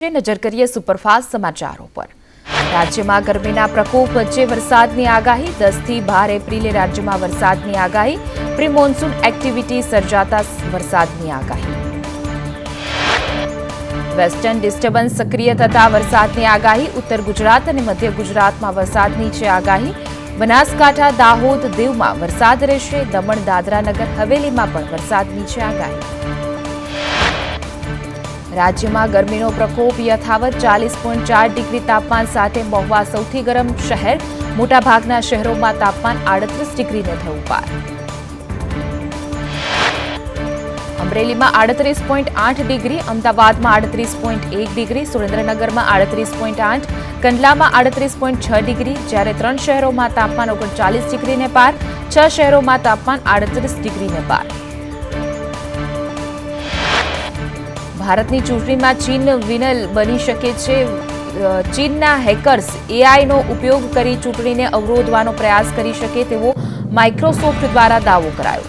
નજર કરીએ સુપરફાસ્ટ સમાચારો પર। રાજ્યમાં ગરમીના પ્રકોપ વચ્ચે વરસાદની આગાહી। 10 થી 12 એપ્રિલે રાજ્યમાં વરસાદની આગાહી। પ્રી મોન્સૂન એક્ટિવિટી સર્જાતા વરસાદની આગાહી। વેસ્ટર્ન ડિસ્ટર્બન્સ સક્રિય થતા વરસાદની આગાહી। ઉત્તર ગુજરાત અને મધ્ય ગુજરાતમાં વરસાદની છે આગાહી। બનાસકાંઠા, દાહોદ, દીવમાં વરસાદ રહેશે। દમણ, દાદરા, નગર હવેલીમાં પણ વરસાદની છે આગાહી। રાજ્યમાં ગરમીનો પ્રકોપ યથાવત। 40.4 ડિગ્રી તાપમાન સાથે મહુવા સૌથી ગરમ શહેર। મોટાભાગના શહેરોમાં તાપમાન 38 ડિગ્રીને થયું પાર। અમરેલીમાં 38.8 ડિગ્રી, અમદાવાદમાં 38.1 ડિગ્રી, સુરેન્દ્રનગરમાં 38.8, કંડલામાં 38.6 ડિગ્રી, જ્યારે 3 શહેરોમાં તાપમાન 39 ડિગ્રીને પાર, 6 શહેરોમાં તાપમાન 38 ડિગ્રીને પાર। ભારતની ચૂંટણીમાં ચીન વિનર બની શકે છે। ચીનના હેકર્સ એઆઈનો ઉપયોગ કરી ચૂંટણીને અવરોધવાનો પ્રયાસ કરી શકે તેવો માઇક્રોસોફ્ટ દ્વારા દાવો કરાયો।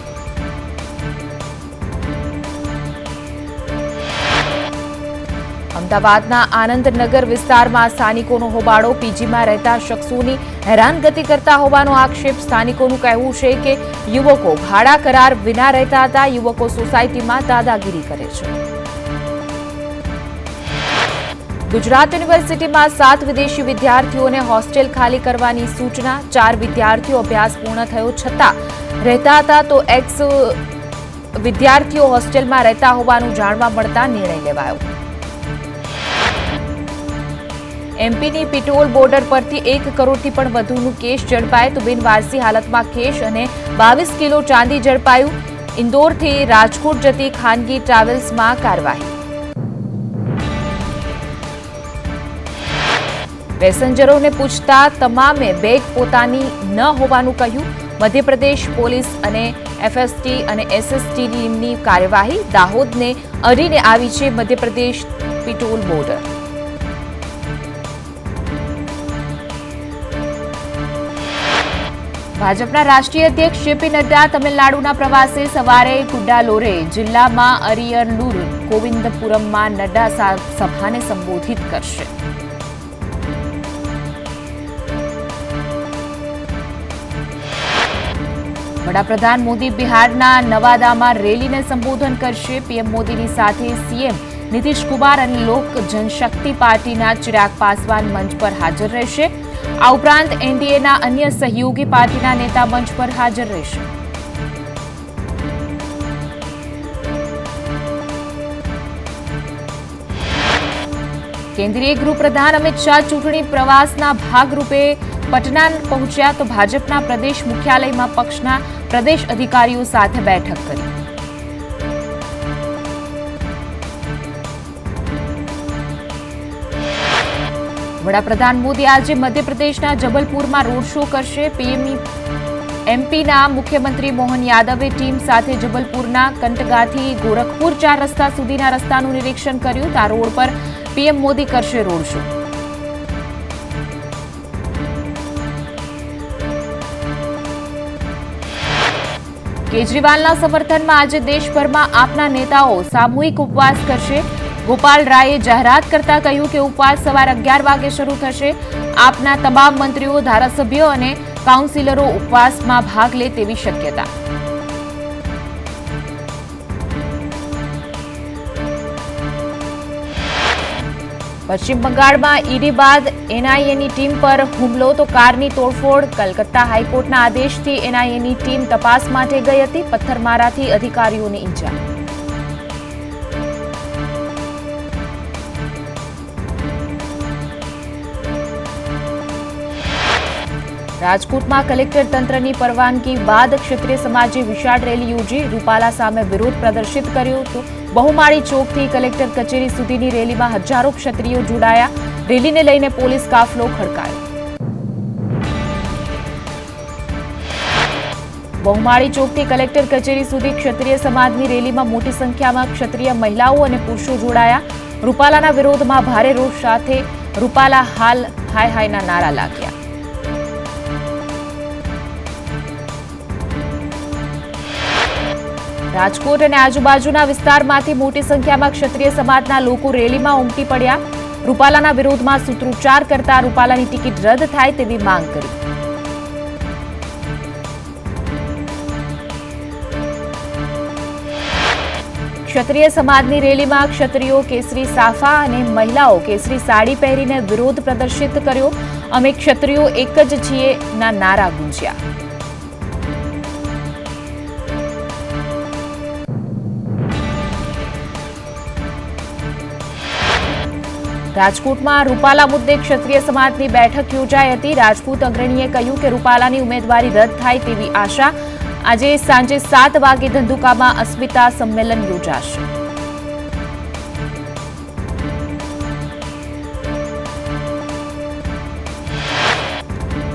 અમદાવાદના આનંદનગર વિસ્તારમાં સ્થાનિકોનો હોબાળો। પીજીમાં રહેતા શખ્સોની હેરાનગતિ કરતા હોવાનો આક્ષેપ। સ્થાનિકોનું કહેવું છે કે યુવકો ભાડા કરાર વિના રહેતા હતા। યુવકો સોસાયટીમાં દાદાગીરી કરે છે। ગુજરાત યુનિવર્સિટીમાં 7 વિદેશી વિદ્યાર્થીઓને હોસ્ટેલ ખાલી કરવાની સૂચના। 4 વિદ્યાર્થીઓ અભ્યાસ પૂર્ણ થયો છતાં રહેતા હતા તો એક્સ વિદ્યાર્થીઓ હોસ્ટેલમાં રહેતા હોવાનું જાણવા મળતા નિર્ણય લેવાયો। એમપીની પિટોલ બોર્ડર પરથી 1 કરોડથી પણ વધુનું કેશ ઝડપાય તો બિનવારસી હાલતમાં કેશ અને 22 કિલો ચાંદી ઝડપાયું। ઇન્દોરથી રાજકોટ જતી ખાનગી ટ્રાવેલ્સમાં કાર્યવાહી। પેસેન્જરોને પૂછતા તમામે બેગ પોતાની ન હોવાનું કહ્યું। મધ્યપ્રદેશ પોલીસ અને એફએસટી અને એસએસટી ટીમની કાર્યવાહી। દાહોદને અડીને આવી છે મધ્યપ્રદેશ પિટોલ બોર્ડર। ભાજપના રાષ્ટ્રીય અધ્યક્ષ જેપી નડ્ડા તમિલનાડુના પ્રવાસે સવારે ગુડ્ડાલોરે જિલ્લામાં અરિયલુર ગોવિંદપુરમમાં નડ્ડા સભાને સંબોધિત કરશે। વડાપ્રધાન મોદી બિહારના નવાદામાં રેલીને સંબોધન કરશે। પીએમ મોદીની સાથે સીએમ નીતિશ કુમાર અને લોક જનશક્તિ પાર્ટીના ચિરાગ પાસવાન મંચ પર હાજર રહેશે। આ ઉપરાંત એનડીએના અન્ય સહયોગી પાર્ટીના નેતા મંચ પર હાજર રહેશે। કેન્દ્રીય ગૃહપ્રધાન અમિત શાહ ચૂંટણી પ્રવાસના ભાગરૂપે પટના પહોંચ્યા તો ભાજપના પ્રદેશ મુખ્યાલયમાં પક્ષના પ્રદેશ અધિકારીઓ સાથે બેઠક કરી। વડાપ્રધાન મોદી આજે મધ્યપ્રદેશના જબલપુરમાં રોડ શો કરશે। એમપીના મુખ્યમંત્રી મોહન યાદવે ટીમ સાથે જબલપુરના કંટગાથી ગોરખપુર 4 રસ્તા સુધીના રસ્તાનું નિરીક્ષણ કર્યું। આ રોડ પર પીએમ મોદી કરશે રોડ શો। કેજરીવાલના સમર્થનમાં આજે દેશભરમાં આપના નેતાઓ સામૂહિક ઉપવાસ કરશે। ગોપાલ રાયે જાહેરાત કરતા કહ્યું કે ઉપવાસ સવારે 11 વાગે શરૂ થશે। આપના તમામ મંત્રીઓ, ધારાસભ્યો અને કાઉન્સિલરો ઉપવાસમાં ભાગ લે તેવી શક્યતા। પશ્ચિમ બંગાળમાં ઈડી બાદ એનઆઈએની ટીમ પર હુમલો તો કારની તોડફોડ। કલકત્તા હાઈકોર્ટના આદેશથી એનઆઈએની ટીમ તપાસ માટે ગઈ હતી। પથ્થરમારાથી અધિકારીઓને ઈજા। રાજકોટમાં કલેક્ટર તંત્રની પરવાનગી બાદ ક્ષત્રિય સમાજે વિશાળ રેલી યોજી। રૂપાલા સામે વિરોધ પ્રદર્શિત કર્યો હતો। બહુમાળી ચોકથી કલેક્ટર કચેરી સુધીની રેલીમાં હજારો ક્ષત્રિયો જોડાયા। રેલીને લઈને પોલીસ કાફલો ખડકાયો। બહુમાળી ચોકથી કલેક્ટર કચેરી સુધી ક્ષત્રિય સમાજની રેલીમાં મોટી સંખ્યામાં ક્ષત્રિય મહિલાઓ અને પુરુષો જોડાયા। રૂપાલાના વિરોધમાં ભારે રોષ સાથે રૂપાલા હાલ હાય હાયના નારા લાગ્યા। રાજકોટ અને આજુબાજુના વિસ્તારમાંથી મોટી સંખ્યામાં ક્ષત્રિય સમાજના લોકો રેલીમાં ઉમટી પડ્યા। રૂપાલાના વિરોધમાં સૂત્રોચ્ચાર કરતા રૂપાલાની ટિકિટ રદ થાય તેવી માંગ કરી. ક્ષત્રિય સમાજની રેલીમાં ક્ષત્રિયો કેસરી સાફા અને મહિલાઓ કેસરી સાડી પહેરીને વિરોધ પ્રદર્શિત કર્યો. અમે ક્ષત્રિયો એક જ છીએ ના નારા ગુંજ્યા. રાજકોટમાં રૂપાલા મુદ્દે ક્ષત્રિય સમાજની બેઠક યોજાઈ હતી. રાજપૂત અગ્રણીએ કહ્યું કે રૂપાલાની ઉમેદવારી રદ થાય તેવી આશા. આજે સાંજે 7 વાગે ધંધુકામાં અસ્મિતા સંમેલન યોજાશે.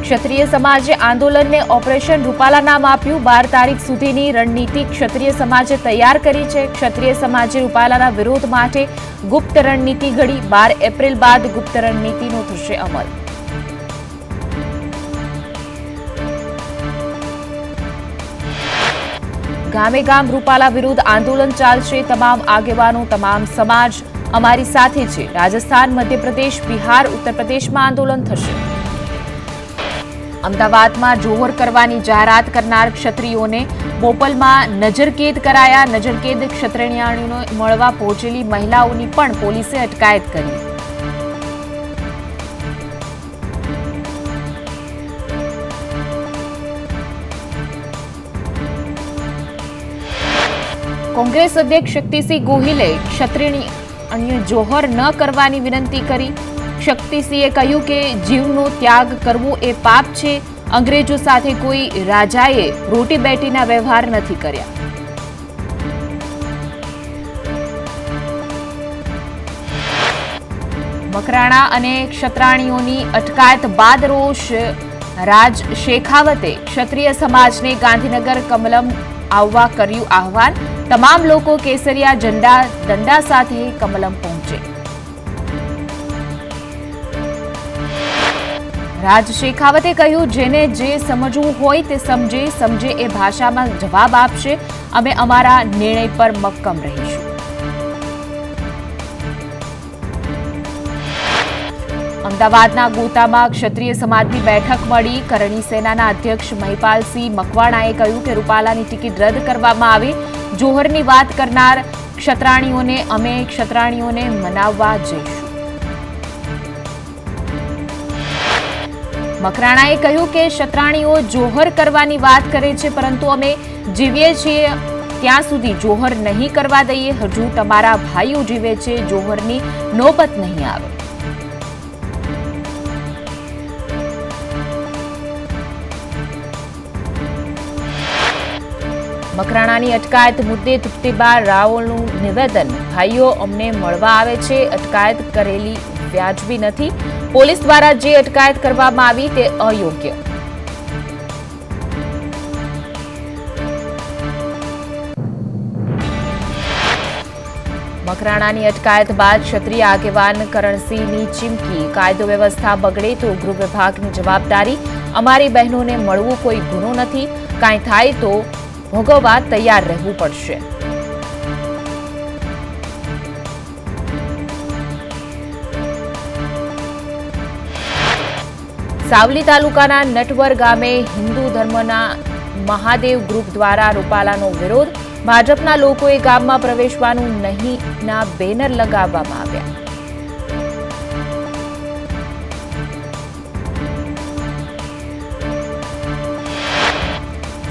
ક્ષત્રિય સમાજે આંદોલનને ઓપરેશન રૂપાલા નામ આપ્યું. 12 તારીખ સુધીની રણનીતિ ક્ષત્રિય સમાજે તૈયાર કરી છે. ક્ષત્રિય સમાજે રૂપાલાના વિરોધ માટે ગુપ્ત રણનીતિ ઘડી. 12 એપ્રિલ બાદ ગુપ્ત રણનીતિનો થશે અમલ. ગામે ગામ રૂપાલા વિરુદ્ધ આંદોલન ચાલશે. તમામ આગેવાનો, તમામ સમાજ અમારી સાથે છે. રાજસ્થાન, મધ્યપ્રદેશ, બિહાર, ઉત્તર પ્રદેશમાં આંદોલન થશે. અમદાવાદમાં જોહર કરવાની જાહેરાત કરનાર ક્ષત્રિયોને બોપલમાં નજરકેદ કરાયા. નજરકેદ ક્ષત્રિયાણીઓને મળવા પહોંચેલી મહિલાઓની પણ પોલીસે અટકાયત કરી. કોંગ્રેસ અધ્યક્ષ શક્તિસિંહ ગોહિલે ક્ષત્રિય જોહર ન કરવાની વિનંતી કરી. શક્તિસિંહે કહ્યું કે જીવનો ત્યાગ કરવો એ પાપ છે. અંગ્રેજો સાથે કોઈ રાજાએ રોટી બેટીના વ્યવહાર નથી કર્યા. મકરાણા અને ક્ષત્રાણીઓની અટકાયત બાદ રોષ. રાજ શેખાવતે ક્ષત્રિય સમાજને ગાંધીનગર કમલમ આવવા કર્યું આહવાન. તમામ લોકો કેસરિયા ઝંડા દંડા સાથે કમલમ પહોંચે. રાજ શેખાવતે કહ્યું, જેને જે સમજવું હોય તે સમજે એ ભાષામાં જવાબ આપશે. અમે અમારા નિર્ણય પર મક્કમ રહીશું. અમદાવાદના ગોતામાં ક્ષત્રિય સમાજની બેઠક મળી. કરણી સેનાના અધ્યક્ષ મહિપાલસિંહ મકવાણાએ કહ્યું કે રૂપાલાની ટિકિટ રદ કરવામાં આવે. જોહરની વાત કરનાર ક્ષત્રાણીઓને અમે ક્ષત્રાણીઓને મનાવવા જઈશું. મકરાણાએ કહ્યું કે ક્ષત્રાણીઓ જોહર કરવાની વાત કરે છે, પરંતુ અમે જીવીએ છીએ ત્યાં સુધી જોહર નહીં કરવા દઈએ. હજુ તમારા ભાઈઓ જીવે છે, જોહરની નોબત નહીં આવે. મકરાણાની અટકાયત મુદ્દે તૃપ્તિબા રાવલનું નિવેદન. ભાઈઓ અમને મળવા આવે છે. અટકાયત કરેલી વ્યાજબી નથી. પોલીસ દ્વારા જે અટકાયત કરવામાં આવી તે અયોગ્ય. મકરાણાની અટકાયત બાદ ક્ષત્રિય આગેવાન કરણસિંહની ચીમકી. કાયદો વ્યવસ્થા બગડે તો ગૃહ વિભાગની જવાબદારી. અમારી બહેનોને મળવું કોઈ ગુનો નથી. કાંઈ થાય તો ભોગવવા તૈયાર રહેવું પડશે. સાવલી તાલુકાના નટવર ગામે હિન્દુ ધર્મના મહાદેવ ગ્રુપ દ્વારા રૂપાલાનો વિરોધ. ભાજપના લોકોએ ગામમાં પ્રવેશવાનું નહીંના બેનર લગાવવામાં આવ્યા.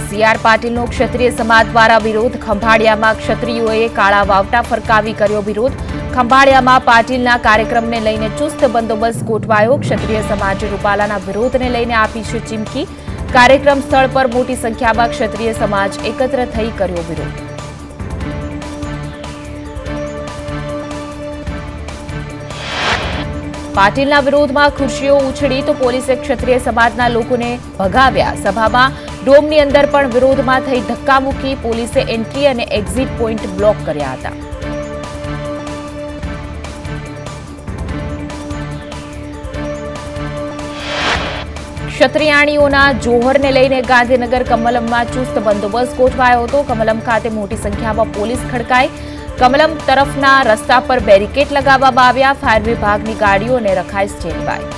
સી.આર. પાટીલનો ક્ષત્રિય સમાજ દ્વારા વિરોધ. ખંભાળિયામાં ક્ષત્રિયોએ કાળા વાવટા ફરકાવી કર્યો વિરોધ. ખંભાળિયામાં પાટીલના કાર્યક્રમને લઈને ચુસ્ત બંદોબસ્ત ગોઠવાયો. ક્ષત્રિય સમાજે રૂપાલાના વિરોધને લઈને આપી છે ચીમકી. કાર્યક્રમ સ્થળ પર મોટી સંખ્યામાં ક્ષત્રિય સમાજ એકત્ર થઈ કર્યો વિરોધ. પાટીલના વિરોધમાં ખુરશીઓ ઉછળી તો પોલીસે ક્ષત્રિય સમાજના લોકોને ભગાવ્યા. સભામાં ડોમની અંદર પણ વિરોધમાં થઈ ધક્કામુક્કી. પોલીસે એન્ટ્રી અને એક્ઝિટ પોઈન્ટ બ્લોક કર્યા હતા. ક્ષત્રિયાણીઓના જોહરને લઈને ગાંધીનગર કમલમમાં ચુસ્ત બંદોબસ્ત ગોઠવાયો હતો. કમલમ ખાતે મોટી સંખ્યામાં પોલીસ ખડકાઈ. કમલમ તરફના રસ્તા પર બેરિકેડ લગાવવામાં આવ્યા. ફાયર વિભાગની ગાડીઓને રખાઈ સ્ટેન્ડ બાય.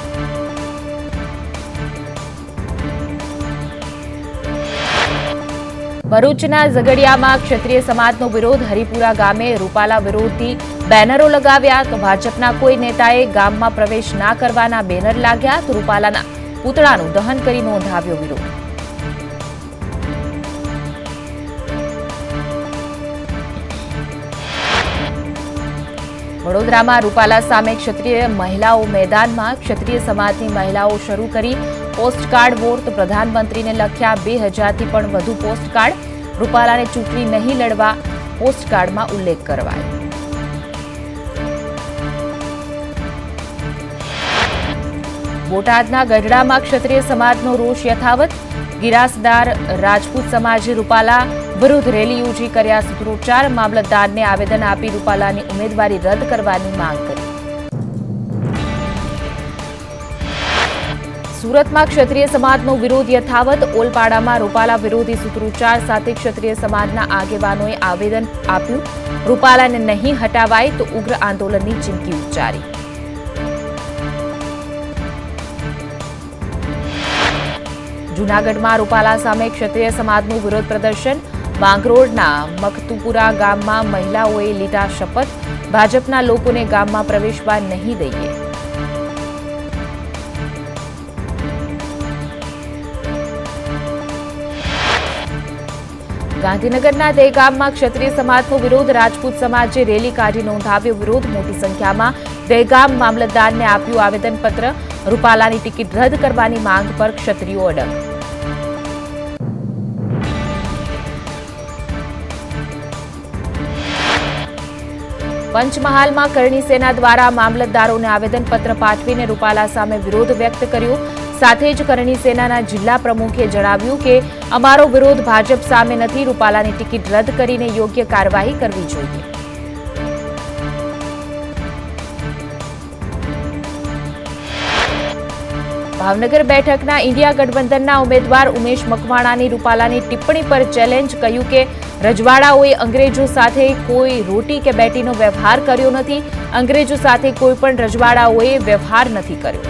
ભરૂચના ઝઘડિયામાં ક્ષત્રિય સમાજનો વિરોધ. હરિપુરા ગામે રૂપાલા વિરોધી બેનરો લગાવ્યા તો ભાજપના કોઈ નેતાએ ગામમાં પ્રવેશ ના કરવાના બેનર લાગ્યા તો રૂપાલાના પૂતળાનું દહન કરી નોંધાવ્યો વિરોધ. વડોદરામાં રૂપાલા સામે ક્ષત્રિય મહિલાઓ મેદાનમાં. ક્ષત્રિય સમાજની મહિલાઓ શરૂ કરી પોસ્ટકાર્ડ વોર તો પ્રધાનમંત્રીને લખ્યા 2000થી પણ વધુ પોસ્ટકાર્ડ. રૂપાલાને ચૂંટણી નહીં લડવા પોસ્ટકાર્ડમાં ઉલ્લેખ કરવાયો. બોટાદના ગઢડામાં ક્ષત્રિય સમાજનો રોષ યથાવત. ગિરાસદાર રાજપૂત સમાજે રૂપાલા વિરુદ્ધ રેલી યોજી કર્યા સૂત્રોચ્ચાર. મામલતદારને આવેદન આપી રૂપાલાની ઉમેદવારી રદ કરવાની માંગ કરી. સુરતમાં ક્ષત્રિય સમાજનો વિરોધ યથાવત. ઓલપાડામાં રૂપાલા વિરોધી સૂત્રોચ્ચાર સાથે ક્ષત્રિય સમાજના આગેવાનોએ આવેદન આપ્યું. રૂપાલાને નહીં હટાવાય તો ઉગ્ર આંદોલનની ચીમકી ઉચ્ચારી. જૂનાગઢમાં રૂપાલા સામે ક્ષત્રિય સમાજનું વિરોધ પ્રદર્શન. માંગરોળના મખતુપુરા ગામમાં મહિલાઓએ લીધા શપથ. ભાજપના લોકોને ગામમાં પ્રવેશવા નહીં દઈએ. ગાંધીનગરના દહેગામમાં ક્ષત્રિય સમાજનો વિરોધ. રાજપૂત સમાજે રેલી કાઢી નોંધાવ્યો વિરોધ. મોટી સંખ્યામાં દહેગામ મામલતદારને આપ્યું આવેદનપત્ર. રૂપાલાની ટિકિટ રદ કરવાની માંગ પર ક્ષત્રિયો અડગ. પંચમહાલમાં કરણી સેના દ્વારા મામલતદારોને આવેદનપત્ર પાઠવીને રૂપાલા સામે વિરોધ વ્યક્ત કર્યો. સાથે જ કરણી સેનાના જિલ્લા પ્રમુખે જણાવ્યું કે અમારો વિરોધ ભાજપ સામે નથી. રૂપાલાની ટિકિટ રદ કરીને યોગ્ય કાર્યવાહી કરવી જોઈએ. ભાવનગર બેઠકના ઇન્ડિયા ગઠબંધનના ઉમેદવાર ઉમેશ મકવાણાની રૂપાલાની ટિપ્પણી પર ચેલેન્જ. કહ્યું કે રજવાડાઓએ અંગ્રેજો સાથે કોઈ રોટી કે બેટીનો વ્યવહાર કર્યો નથી. અંગ્રેજો સાથે કોઈ પણ રજવાડાઓએ વ્યવહાર નથી કર્યો.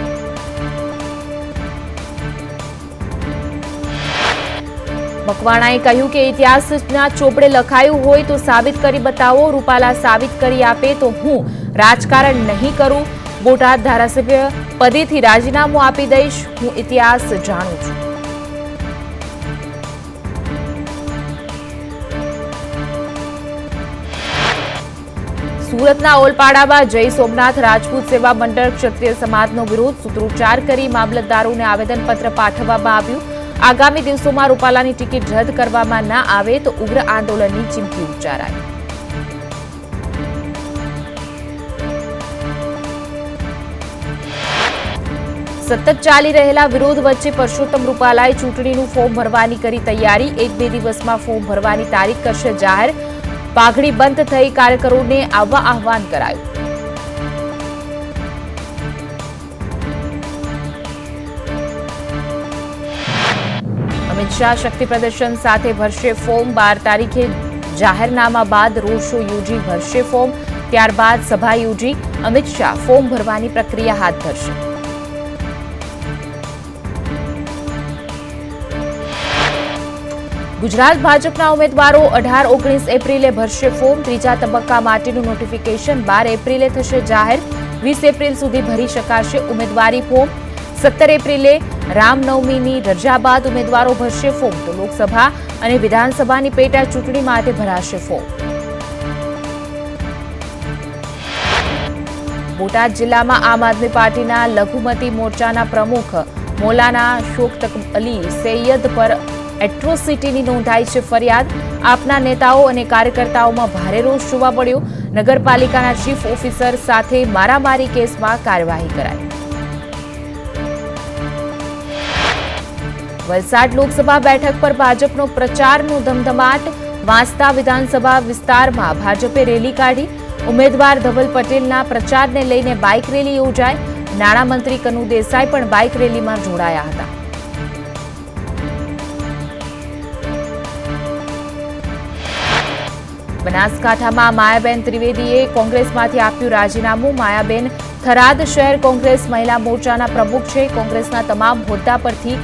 મકવાણાએ કહ્યું કે ઇતિહાસના ચોપડે લખાયું હોય તો સાબિત કરી બતાવો. રૂપાલા સાબિત કરી આપે તો હું રાજકારણ નહીં કરું. બોટાદ ધારાસભ્ય પદેથી રાજીનામું આપી દઈશ. હું ઇતિહાસ જાણું છું. સુરતના ઓલપાડામાં જય સોમનાથ રાજપૂત સેવા મંડળ ક્ષત્રિય સમાજનો વિરોધ. સૂત્રોચ્ચાર કરી મામલતદારોને આવેદનપત્ર પાઠવવામાં આવ્યું. આગામી દિવસોમાં રૂપાલાની ટિકિટ રદ કરવામાં ન આવે તો ઉગ્ર આંદોલનની ચીમકી ઉચ્ચારાઈ. સતત ચાલી રહેલા વિરોધ વચ્ચે પરસોત્તમ રૂપાલાએ ચૂંટણીનું ફોર્મ ભરવાની કરી તૈયારી. 1-2 દિવસમાં ફોર્મ ભરવાની તારીખ કરશે જાહેર. પાઘડી બંધ થઈ કાર્યકરોને આવવા આહવાન કરાયું. અમિત શાહ શક્તિ પ્રદર્શન સાથે ભરશે ફોર્મ. 12 તારીખે જાહેરનામા બાદ રોડ શો યોજી ભરશે ફોર્મ. ત્યારબાદ સભા યોજી અમિત શાહ ફોર્મ ભરવાની પ્રક્રિયા હાથ ધરશે. ગુજરાત ભાજપના ઉમેદવારો 18-19 એપ્રિલે ભરશે ફોર્મ. ત્રીજા તબક્કા માટેનું નોટિફિકેશન 12 એપ્રિલે થશે જાહેર. 20 એપ્રિલ સુધી ભરી શકાશે ઉમેદવારી ફોર્મ. 17 એપ્રિલે રામનવમીની રજા બાદ ઉમેદવારો ભરશે ફોર્મ. તો લોકસભા અને વિધાનસભાની પેટા ચૂંટણી માટે ભરાશે ફોર્મ. બોટાદ જિલ્લામાં આમ આદમી પાર્ટીના લઘુમતી મોરચાના પ્રમુખ મૌલાના શોકત અલી સૈયદ પર એટ્રોસિટીની નોંધાઈ છે ફરિયાદ. આપના નેતાઓ અને કાર્યકર્તાઓમાં ભારે રોષ જોવા મળ્યો. નગરપાલિકાના ચીફ ઓફિસર સાથે મારામારી કેસમાં કાર્યવાહી કરાઈ. વલસાડ લોકસભા બેઠક પર ભાજપનો પ્રચારનો ધમધમાટ. વાંસદા વિધાનસભા વિસ્તારમાં ભાજપે રેલી કાઢી. ઉમેદવાર ધવલ પટેલના પ્રચારને લઈને બાઇક રેલી યોજાઈ. નાણામંત્રી કનુ દેસાઈ પણ બાઇક રેલીમાં જોડાયા હતા. બનાસકાંઠામાં માયાબેન ત્રિવેદીએ કોંગ્રેસમાંથી આપ્યું રાજીનામું. માયાબેન થરાદ શહેર કોંગ્રેસ મહિલા મોરચાના પ્રમુખ છે. કોંગ્રેસના તમામ હોદ્દા પરથી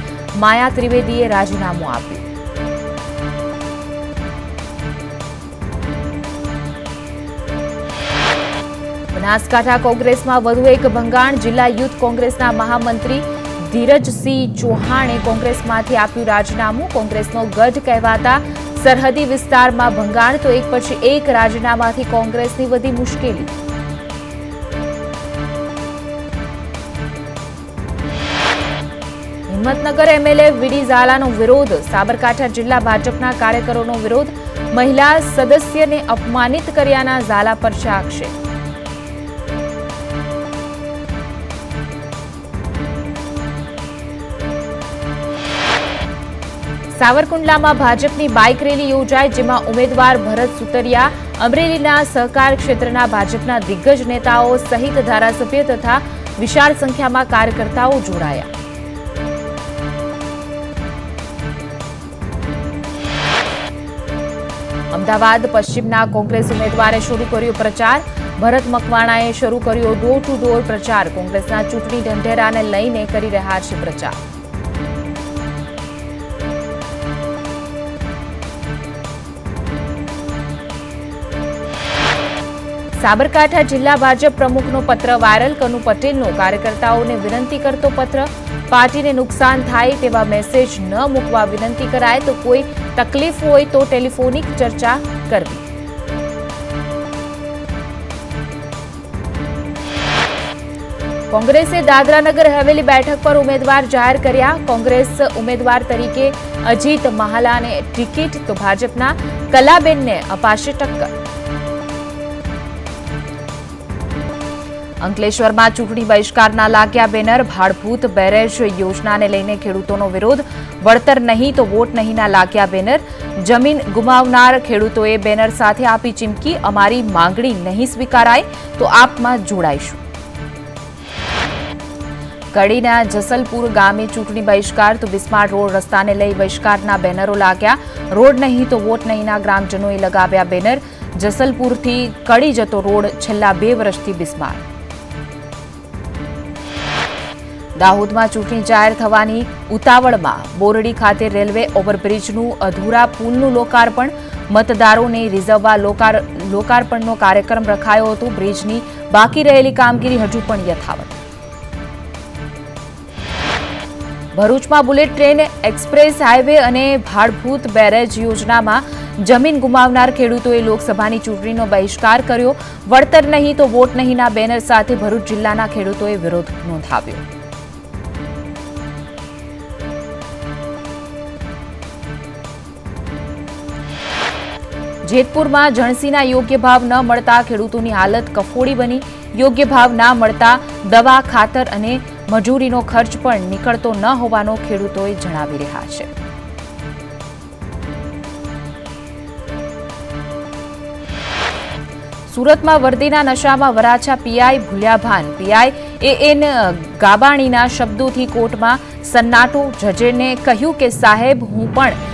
માયા ત્રિવેદીએ રાજીનામું આપ્યું. બનાસકાંઠા કોંગ્રેસમાં વધુ એક ભંગાણ. જિલ્લા યુથ કોંગ્રેસના મહામંત્રી ધીરજસિંહ ચૌહાણે કોંગ્રેસમાંથી આપ્યું રાજીનામું. કોંગ્રેસનો ગઢ કહેવાતા સરહદી વિસ્તારમાં ભંગાણ, તો એક પછી એક રાજીનામાથી કોંગ્રેસની વધી મુશ્કેલી. હિંમતનગર એમએલએ વીડી ઝાલાનો વિરોધ. સાબરકાંઠા જિલ્લા ભાજપના કાર્યકરોનો વિરોધ. મહિલા સદસ્યને અપમાનિત કર્યાના ઝાલા પર છે આક્ષેપ. સાવરકુંડલામાં ભાજપની બાઇક રેલી યોજાઈ, જેમાં ઉમેદવાર ભરત સુતરિયા, અમરેલીના સહકાર ક્ષેત્રના ભાજપના દિગ્ગજ નેતાઓ સહિત ધારાસભ્ય તથા વિશાળ સંખ્યામાં કાર્યકર્તાઓ જોડાયા. અમદાવાદ પશ્ચિમના કોંગ્રેસ ઉમેદવારે શરૂ કર્યો પ્રચાર. ભરત મકવાણાએ શરૂ કર્યો ડોર ટુ ડોર પ્રચાર. કોંગ્રેસના ચૂંટણી ઢંઢેરાને લઈને કરી રહ્યા છે પ્રચાર. સાબરકાંઠા જિલ્લા ભાજપ પ્રમુખનો પત્ર વાયરલ. કનુ પટેલનો કાર્યકર્તાઓને વિનંતી કરતો પત્ર. પાર્ટીને નુકસાન થાય તેવા મેસેજ ન મૂકવા વિનંતી કરાય, તો કોઈ તકલીફ હોય તો ટેલિફોનિક ચર્ચા કરવી. કોંગ્રેસે દાદરાનગર હવેલી બેઠક પર ઉમેદવાર જાહેર કર્યા. કોંગ્રેસ ઉમેદવાર તરીકે અજીત મહાલાને ટિકિટ, તો ભાજપના કલાબેનને અપાશે ટક્કર. અંકલેશ્વરમાં ચૂંટણી બહિષ્કારના લાગ્યા બેનર. ભાડભૂત બેરેજ યોજનાને લઈને ખેડૂતોનો વિરોધ. વળતર નહીં તો વોટ નહીંના લાગ્યા બેનર. જમીન ગુમાવનાર ખેડૂતોએ બેનર સાથે આપી ચીમકી, અમારી માંગણી નહીં સ્વીકારાય તો આપમાં જોડાઈશું. કડીના જસલપુર ગામે ચૂંટણી બહિષ્કાર, તો બિસ્માર રોડ રસ્તાને લઈ બહિષ્કારના બેનરો લાગ્યા. રોડ નહીં તો વોટ નહીંના ગ્રામજનોએ લગાવ્યા બેનર. જસલપુરથી કડી જતો રોડ છેલ્લા 2 વર્ષથી બિસ્માર. દાહોદમાં ચૂંટણી જાહેર થવાની ઉતાવળમાં બોરડી ખાતે રેલવે ઓવરબ્રિજનું અધૂરા પુલનું લોકાર્પણ. મતદારોને રીઝવવા લોકાર્પણનો કાર્યક્રમ રખાયો હતો. બ્રિજની બાકી રહેલી કામગીરી હજુ પણ યથાવત. ભરૂચમાં બુલેટ ટ્રેન, એક્સપ્રેસ હાઈવે અને ભાડભૂત બેરેજ યોજનામાં જમીન ગુમાવનાર ખેડૂતોએ લોકસભાની ચૂંટણીનો બહિષ્કાર કર્યો. વળતર નહીં તો વોટ નહીંના બેનર સાથે ભરૂચ જિલ્લાના ખેડૂતોએ વિરોધ નોંધાવ્યો. જેતપુરમાં જણસીના યોગ્ય ભાવ ન મળતા ખેડૂતોની હાલત કફોડી બની. યોગ્ય ભાવ ના મળતા દવા, ખાતર અને મજૂરીનો ખર્ચ પણ નીકળતો ન હોવાનો ખેડૂતોએ જણાવી રહ્યા છે. સુરતમાં વર્દીના નશામાં વરાછા પીઆઈ ભૂલ્યા ભાન. પીઆઈ એએન ગાબાણીના શબ્દોથી કોર્ટમાં સન્નાટો. જજને કહ્યું કે સાહેબ, હું પણ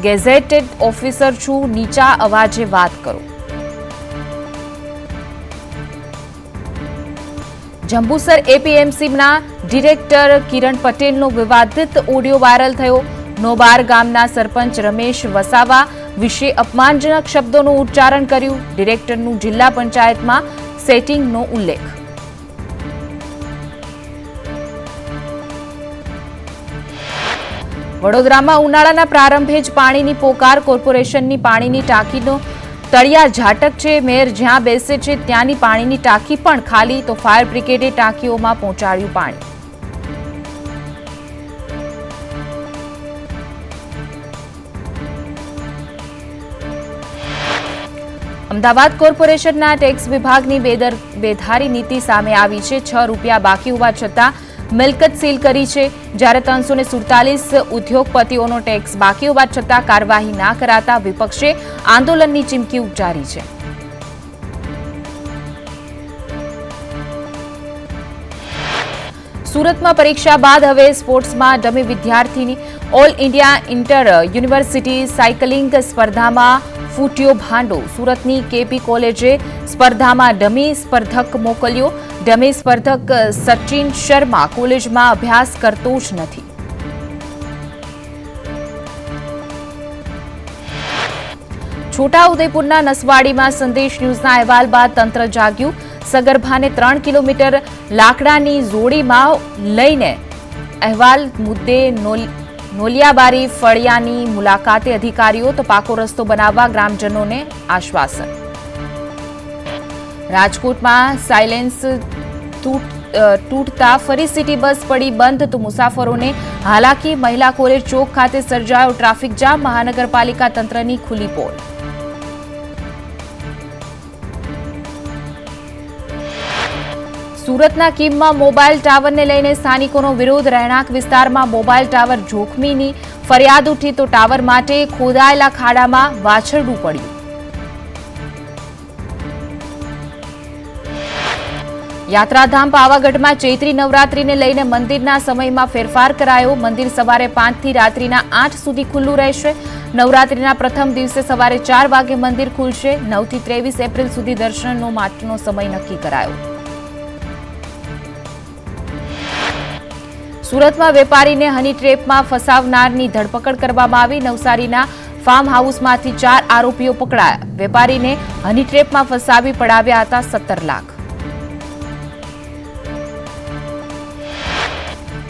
ગેઝેટેડ ઓફિસર છું, નીચા અવાજે વાત કરો. જંબુસર એપીએમસીના ડિરેક્ટર કિરણ પટેલનો વિવાદિત ઓડિયો વાયરલ થયો. નોબાર ગામના સરપંચ રમેશ વસાવા વિશે અપમાનજનક શબ્દોનું ઉચ્ચારણ કર્યું. ડિરેક્ટરનું જિલ્લા પંચાયતમાં સેટિંગનો ઉલ્લેખ. વડોદરામાં ઉનાળાના પ્રારંભે જ પાણીની પોકાર. કોર્પોરેશનની પાણીની ટાંકીનો તળિયા ઝાટક છે. મેયર જ્યાં બેસે છે ત્યાંની પાણીની ટાંકી પણ ખાલી, તો ફાયર બ્રિગેડે ટાંકીઓમાં પહોંચાડ્યું પાણી. અમદાવાદ કોર્પોરેશનના ટેક્સ વિભાગની બેધારી નીતિ સામે આવી છે. 6 રૂપિયા બાકી હોવા છતાં મિલકત સીલ કરી છે. જ્યારે 347 ઉદ્યોગપતિઓનો ટેક્સ બાકી હોવા છતાં કાર્યવાહી ના કરાતા વિપક્ષે આંદોલનની ચીમકી ઉચ્ચારી છે. સુરતમાં પરીક્ષા બાદ હવે સ્પોર્ટ્સમાં ડમી વિદ્યાર્થીની all India inter university cycling સ્પર્ધામાં ફૂટ્યો ભાંડો. સુરતની કેપી કોલેજે સ્પર્ધામાં ડમી સ્પર્ધક મોકલ્યો. ડમી સ્પર્ધક સચિન શર્મા કોલેજમાં અભ્યાસ કરતો જ નથી. છોટાઉદેપુરના નસવાડીમાં સંદેશ ન્યૂઝના અહેવાલ બાદ તંત્ર જાગ્યું. સગર્ભાને 3 કિલોમીટર લાકડાની જોડીમાં લઈને અહેવાલ મુદ્દે નોલિયાબારી ફળિયાની મુલાકાતે અધિકારીઓ તો પાકો રસ્તો બનાવવા ગ્રામજનોને આશ્વાસન. રાજકોટમાં સાયલેન્સ તૂટતા ફરી સિટી બસ પડી બંધ તો મુસાફરોને હાલાકી. મહિલા કોલેજ ચોક ખાતે સર્જાયો ટ્રાફિક જામ. મહાનગરપાલિકા તંત્રની ખુલ્લી પોલ. સુરતના કીમમાં મોબાઈલ ટાવરને લઈને સ્થાનિકોનો વિરોધ. રહેણાંક વિસ્તારમાં મોબાઈલ ટાવર જોખમીની ફરિયાદ ઉઠી તો ટાવર માટે ખોદાયેલા ખાડામાં વાછરડું પડ્યું. યાત્રાધામ પાવાગઢમાં ચૈત્રી નવરાત્રીને લઈને મંદિરના સમયમાં ફેરફાર કરાયો. મંદિર સવારે 5 થી રાત્રિના 8 સુધી ખુલ્લું રહેશે. નવરાત્રીના પ્રથમ દિવસે સવારે 4 વાગે મંદિર ખુલશે. 9 થી 23 એપ્રિલ સુધી દર્શનનો માટેનો સમય નક્કી કરાયો. સુરતમાં વેપારીને હની ટ્રેપમાં ફસાવનારની ધરપકડ કરવામાં આવી. નવસારીના ફાર્મ હાઉસમાંથી 4 આરોપીઓ પકડાયા. વેપારીને હની ટ્રેપમાં ફસાવી પડાવ્યા હતા 17 લાખ.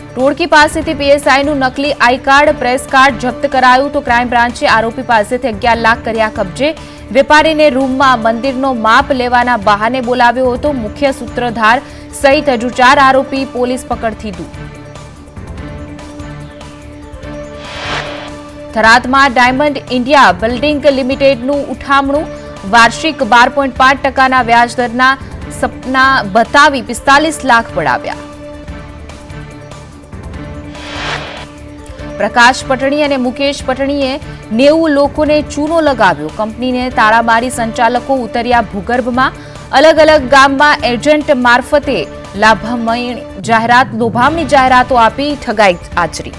ટોળકી પાસેથી પીએસઆઈનું નકલી આઈ કાર્ડ પ્રેસ કાર્ડ જપ્ત કરાયું તો ક્રાઇમ બ્રાન્ચે આરોપી પાસેથી 11 લાખ કર્યા કબજે. વેપારીને રૂમમાં મંદિરનો માપ લેવાના બહાને બોલાવ્યો હતો. મુખ્ય સૂત્રધાર સહિત હજુ 4 આરોપી પોલીસ પકડથી દૂર. થરાદમાં ડાયમંડ ઇન્ડિયા બિલ્ડિંગ લિમિટેડનું ઉઠામણું. વાર્ષિક 12.5% વ્યાજદરના સપના બતાવી 45 લાખ પડાવ્યા. પ્રકાશ પટણી અને મુકેશ પટણીએ 90 લોકોને ચૂનો લગાવ્યો. કંપનીને તાળા મારી સંચાલકો ઉતર્યા ભૂગર્ભમાં. અલગ અલગ ગામમાં એજન્ટ મારફતે લોભામણી જાહેરાતો આપી ઠગાઈ આચરી.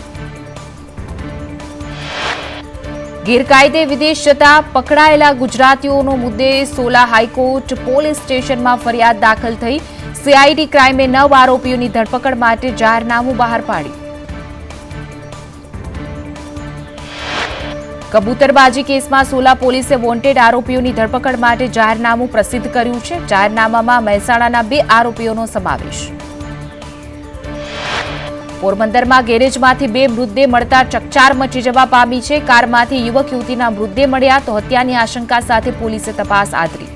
ગેરકાયદે વિદેશ જતા પકડાયેલા ગુજરાતીઓનો મુદ્દે સોલા હાઈકોર્ટ પોલીસ સ્ટેશનમાં ફરિયાદ દાખલ થઈ. સીઆઈડી ક્રાઇમે 9 આરોપીઓની ધરપકડ માટે જાહેરનામું બહાર પાડ્યું. કબૂતરબાજી કેસમાં સોલા પોલીસે વોન્ટેડ આરોપીઓની ધરપકડ માટે જાહેરનામું પ્રસિદ્ધ કર્યું છે. જાહેરનામામાં મહેસાણાના 2 આરોપીઓનો સમાવેશ. પોરબંદરમાં ગેરેજમાંથી 2 મૃતદેહ મળતા ચકચાર મચી જવા પામી છે. કારમાંથી યુવક યુવતીના મૃતદેહ મળ્યા તો હત્યાની આશંકા સાથે પોલીસે તપાસ આદરી.